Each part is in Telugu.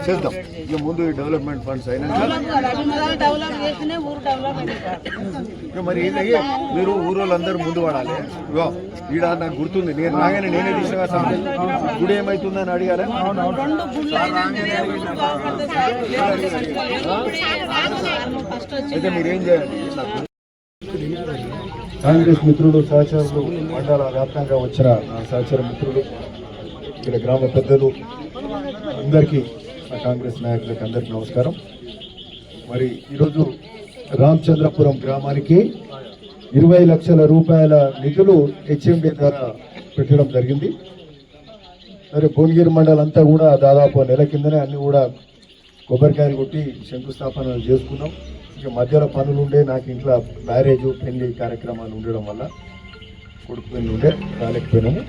చేద్దాం ఇక ముందు డెవలప్మెంట్ ఫండ్స్ అయినా మరి మీరు ఊరోళ్ళందరూ ముందు పడాలి. ఈడ నాకు గుర్తుంది, నేను రాగానే నేనే తీసిన గుడి ఏమైతుందని అడిగారా? అయితే మీరేం చేయాలి? కాంగ్రెస్ మిత్రులు సహచరులు మండల వ్యాప్తంగా వచ్చిన సహచర మిత్రులు ఇక్కడ గ్రామ పెద్దలు అందరికీ కాంగ్రెస్ నాయకులకు అందరికీ నమస్కారం. మరి ఈరోజు రామచంద్రపురం గ్రామానికి 20 లక్షల రూపాయల నిధులు హెచ్ఎండి ద్వారా పెట్టడం జరిగింది. మరి భువనగిరి మండలం అంతా కూడా దాదాపు నెల కిందనే అన్ని కూడా కొబ్బరికాయలు కొట్టి శంకుస్థాపన చేసుకున్నాం. ఇక మధ్యలో పనులు ఉండే, నాకు ఇంట్లో మ్యారేజ్ పెళ్లి కార్యక్రమాలు ఉండడం వల్ల కొడుకు పెళ్లి ఉండే రాలేకపోయినాము.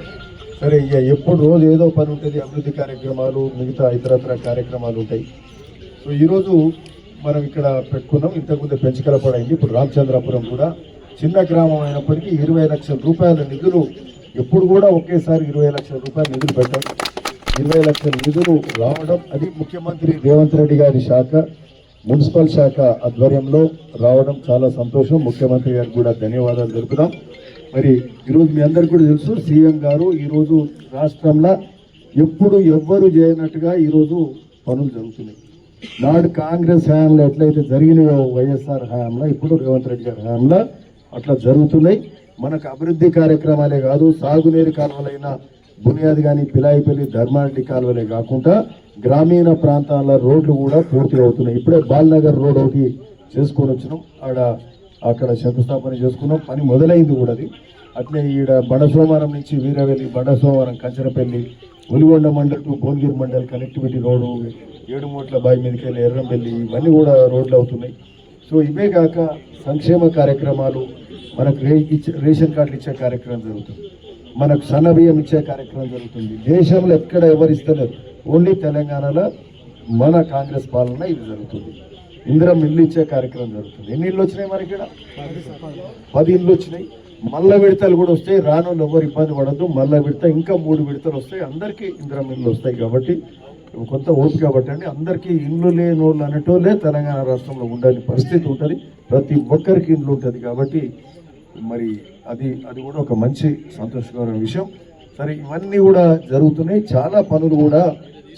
సరే ఇక ఎప్పుడు రోజు ఏదో పని ఉంటుంది, అభివృద్ధి కార్యక్రమాలు మిగతా ఇతరత్ర కార్యక్రమాలు ఉంటాయి. సో ఈరోజు మనం ఇక్కడ పెట్టుకున్నాం. ఇంతకుముందు పెంచుకలపడైంది, ఇప్పుడు రామచంద్రపురం కూడా చిన్న గ్రామం అయినప్పటికీ 20 లక్షల రూపాయల నిధులు ఎప్పుడు కూడా ఒకేసారి 20 లక్షల రూపాయల నిధులు పెట్టాం. 20 లక్షల నిధులు రావడం అది ముఖ్యమంత్రి రేవంత్ రెడ్డి గారి శాఖ, మున్సిపల్ శాఖ ఆధ్వర్యంలో రావడం చాలా సంతోషం. ముఖ్యమంత్రి గారికి కూడా ధన్యవాదాలు తెలుపుదాం. మరి ఈరోజు మీ అందరికీ కూడా తెలుసు, సీఎం గారు ఈరోజు రాష్ట్రంలో ఎప్పుడు ఎవ్వరు చేయనట్టుగా ఈరోజు పనులు జరుగుతున్నాయి. నాడు కాంగ్రెస్ హయాంలో ఎట్లయితే జరిగినాయో వైఎస్ఆర్ హయాంలో ఇప్పుడు రేవంత్ రెడ్డి గారి హయాంలో అట్లా జరుగుతున్నాయి. మనకు అభివృద్ధి కార్యక్రమాలే కాదు, సాగునీరు కాలువలైన బునియాది కానీ పిలాయిపల్లి ధర్మారెడ్డి కాలువలే కాకుండా గ్రామీణ ప్రాంతాల రోడ్లు కూడా పూర్తి అవుతున్నాయి. ఇప్పుడే బాల్నగర్ రోడ్ ఒకటి చేసుకొని వచ్చినాం, అక్కడ శంకుస్థాపన చేసుకున్నాం, పని మొదలైంది కూడా. అది అట్లే ఈడ బండసోమవారం నుంచి Veeravelli, Bandasomavaram Kancharapalli, Oligonda mandal to Bhuvanagiri mandal connectivity road, 7 మూట్ల బాయి మీదకి వెళ్ళి ఎర్రంబెల్లి, ఇవన్నీ కూడా రోడ్లు అవుతున్నాయి. సో ఇవే కాక సంక్షేమ కార్యక్రమాలు, మనకు రేషన్ కార్డులు ఇచ్చే కార్యక్రమం జరుగుతుంది, మనకు సన్న బియ్యం ఇచ్చే కార్యక్రమం జరుగుతుంది. దేశంలో ఎక్కడ ఎవరు ఇస్తలేరు, ఓన్లీ తెలంగాణలో మన కాంగ్రెస్ పాలన ఇది జరుగుతుంది. ఇందిరం ఇల్లు ఇచ్చే కార్యక్రమం జరుగుతుంది. ఎన్ని ఇళ్ళు వచ్చినాయి మనకి? ఇక్కడ 10 ఇళ్ళు వచ్చినాయి. మల్ల విడతలు కూడా వస్తాయి. రానోళ్ళు ఎవరు ఇబ్బంది పడద్దు. మల్ల విడత ఇంకా 3 విడతలు వస్తాయి. అందరికీ ఇందిరం ఇళ్ళు వస్తాయి. కాబట్టి కొంత ఓపిక పట్టండి. అందరికీ ఇల్లు లేని వాళ్ళు అనేటోళ్ళే తెలంగాణ రాష్ట్రంలో ఉండాలి పరిస్థితి ఉంటుంది. ప్రతి ఒక్కరికి ఇల్లు ఉంటుంది. కాబట్టి మరి అది కూడా ఒక మంచి సంతోషకరమైన విషయం. సరే ఇవన్నీ కూడా జరుగుతున్నాయి. చాలా పనులు కూడా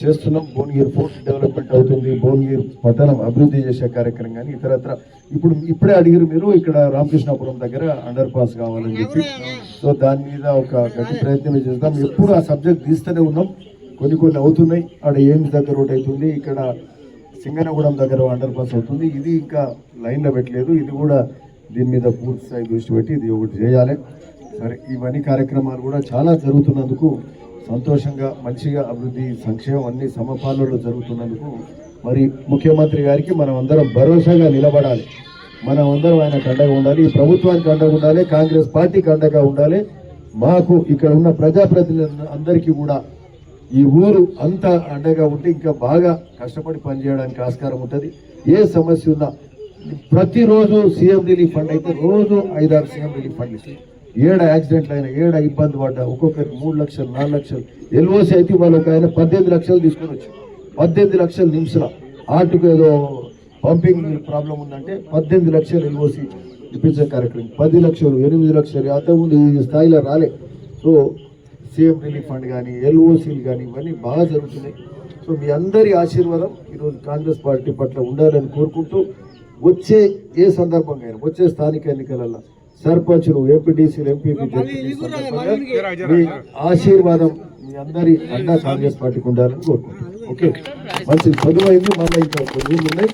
చేస్తున్నాం. భువనగిరి ఫోర్ట్ డెవలప్మెంట్ అవుతుంది, భువనగిరి పట్టణం అభివృద్ధి చేసే కార్యక్రమం కానీ ఇతరత్ర. ఇప్పుడే అడిగారు మీరు, ఇక్కడ రామకృష్ణాపురం దగ్గర అండర్ పాస్ కావాలని చెప్పి. సో దాని మీద ఒక గట్టి ప్రయత్నం చేద్దాం. ఎప్పుడు ఆ సబ్జెక్ట్ తీస్తూనే ఉన్నాం. కొన్ని అవుతున్నాయి. అక్కడ ఎయిమ్స్ దగ్గర ఒకటి అవుతుంది, ఇక్కడ సింగనగూడెం దగ్గర అండర్ పాస్ అవుతుంది. ఇది ఇంకా లైన్లో పెట్టలేదు. ఇది కూడా దీని మీద పూర్తి స్థాయి దృష్టి పెట్టి ఇది ఒకటి చేయాలి. సరే ఇవన్నీ కార్యక్రమాలు కూడా చాలా జరుగుతున్నందుకు సంతోషంగా, మంచిగా అభివృద్ధి సంక్షేమం అన్ని సమపాలనలో జరుగుతున్నందుకు మరి ముఖ్యమంత్రి గారికి మనం అందరం భరోసాగా నిలబడాలి. మనం అందరం ఆయనకు అండగా ఉండాలి, ఈ ప్రభుత్వానికి అండగా ఉండాలి, కాంగ్రెస్ పార్టీకి అండగా ఉండాలి. మాకు ఇక్కడ ఉన్న ప్రజాప్రతినిధులు అందరికీ కూడా ఈ ఊరు అంతా అండగా ఉంటే ఇంకా బాగా కష్టపడి పనిచేయడానికి ఆస్కారం ఉంటుంది. ఏ సమస్య ఉన్నా ప్రతిరోజు సీఎం రిలీఫ్ ఫండ్ అయితే రోజు 5-6 సీఎం రిలీఫ్ ఫండ్ ఇస్తాయి. ఏడ యాక్సిడెంట్లు అయినా, ఏడ ఇబ్బంది పడ్డా ఒక్కొక్కరికి 3 లక్షలు 4 లక్షలు. ఎల్ఓసి అయితే వాళ్ళు ఒక ఆయన 18 లక్షలు తీసుకొని వచ్చి 18 లక్షలు నిమిషాల ఆర్టుకు ఏదో పంపింగ్ ప్రాబ్లం ఉందంటే 18 లక్షలు ఎల్ఓసి ఇప్పించే కార్యక్రమం. 10 లక్షలు 8 లక్షలు అంతకుముందు ఈ స్థాయిలో రాలే. సో సీఎం రిలీఫ్ ఫండ్ కానీ ఎల్ఓసీలు కానీ ఇవన్నీ బాగా జరుగుతున్నాయి. సో మీ అందరి ఆశీర్వాదం ఈరోజు కాంగ్రెస్ పార్టీ పట్ల ఉండాలని కోరుకుంటూ వచ్చే ఏ సందర్భంగా అయినా, వచ్చే స్థానిక ఎన్నికలలో సర్పంచులు, ఎంపీటీసీలు, ఎంపీపీ మీ ఆశీర్వాదం మీ అందరి అండా కాంగ్రెస్ పార్టీకి ఉండాలని కోరుకుంటున్నాను. ఓకే, మంచి చదువు అయింది. మళ్ళీ ఇంకా కొన్ని ఉన్నాయి.